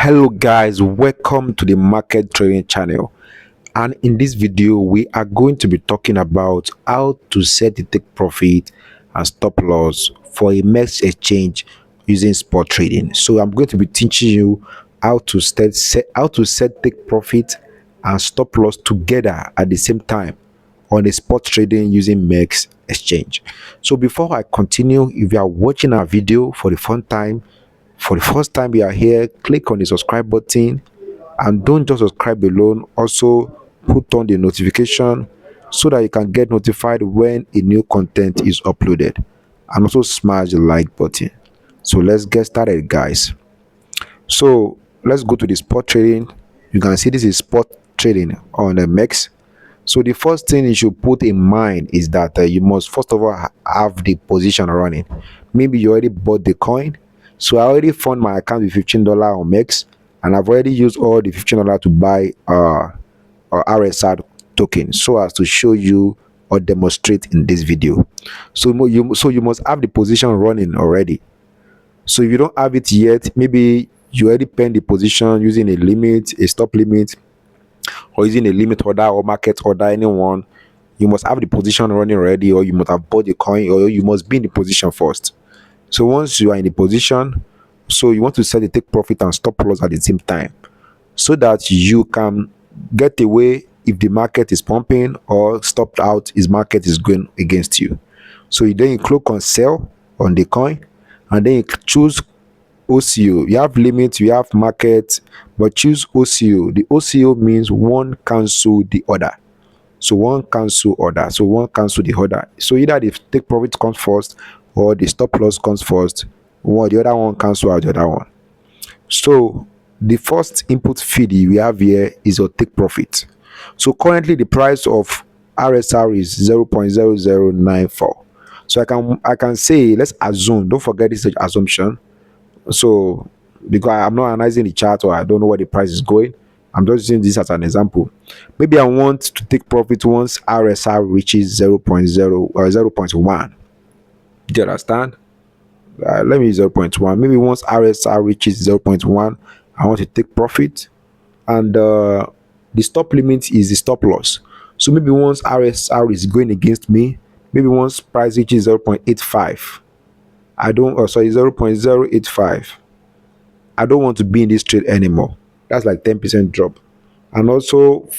Hello guys, welcome to the market trading channel, and in this video we are going to be talking about how to set the take profit and stop loss for a MEXC exchange using spot trading. So I'm going to be teaching you how to set take profit and stop loss together at the same time on a spot trading using MEXC exchange. So before I continue, if you are watching our video for the first time you are here, click on the subscribe button, and don't just subscribe alone, also put on the notification so that you can get notified when a new content is uploaded, and also smash the like button. So let's get started guys. So let's go to the spot trading. You can see this is spot trading on the MEXC. So the first thing you should put in mind is that you must first of all have the position running. Maybe you already bought the coin. So I already fund my account with $15 on MEXC, and I've already used all the $15 to buy RSR token so as to show you or demonstrate in this video. So you must have the position running already. So if you don't have it yet, maybe you already pen the position using a limit, a stop limit, or using a limit order or market order, anyone. You must have the position running already, or you must have bought the coin, or you must be in the position first. So once you are in the position, so you want to set the take profit and stop loss at the same time, so that you can get away if the market is pumping, or stopped out if market is going against you. So then you click on sell on the coin, and then you choose OCO. You have limit, you have market, but choose OCO. The OCO means one cancel the order. So one cancel order. So one cancel the order. So either the take profit comes first or the stop loss comes first, or the other one cancel out the other one. So the first input feed we have here is your take profit. So currently the price of RSR is 0.0094. So I can say, let's assume, don't forget this is assumption. So because I'm not analyzing the chart, or I don't know where the price is going, I'm just using this as an example. Maybe I want to take profit once RSR reaches 0.0 or 0.1. Do you understand? Let me use 0.1. Maybe once RSR reaches 0.1, I want to take profit, and the stop limit is the stop loss. So maybe once RSR is going against me, maybe once price reaches 0.85, I don't, oh sorry, 0.085, I don't want to be in this trade anymore. That's like 10% drop. And also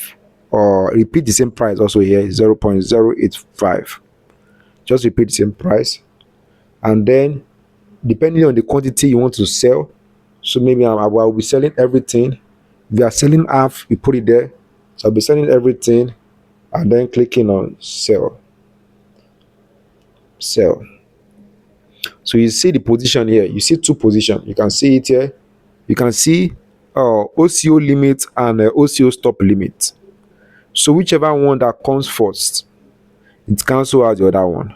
repeat the same price also here, 0.085. Just repeat the same price, and then depending on the quantity you want to sell, so maybe I will be selling everything. If you are selling half, you put it there. So I'll be selling everything, and then clicking on sell. So you see the position here. You see two positions. You can see it here. You can see OCO limit and OCO stop limit. So whichever one that comes first, it cancel out the other one.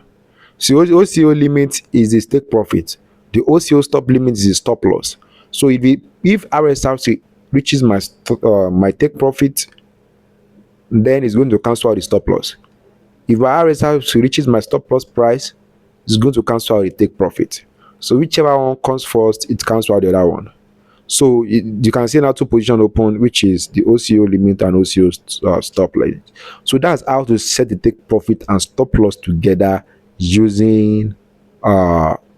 So OCO limit is the take profit. The OCO stop limit is the stop loss. So if RSR reaches my take profit, then it's going to cancel out the stop loss. If RSR reaches my stop loss price, it's going to cancel out the take profit. So whichever one comes first, it cancels out the other one. So you can see now two position open, which is the OCO limit and OCO stop limit. So that's how to set the take profit and stop loss together using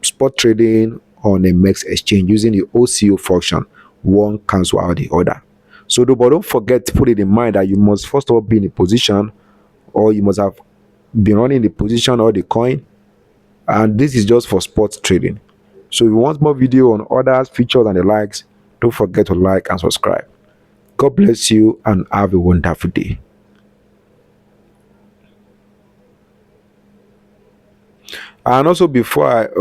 spot trading on a MEXC exchange using the OCO function. One cancel out the other. So but don't forget to put it in mind that you must first of all be in a position, or you must have been running the position or the coin, and this is just for spot trading. So if you want more video on others, features, and the likes, don't forget to like and subscribe. God bless you and have a wonderful day. And also before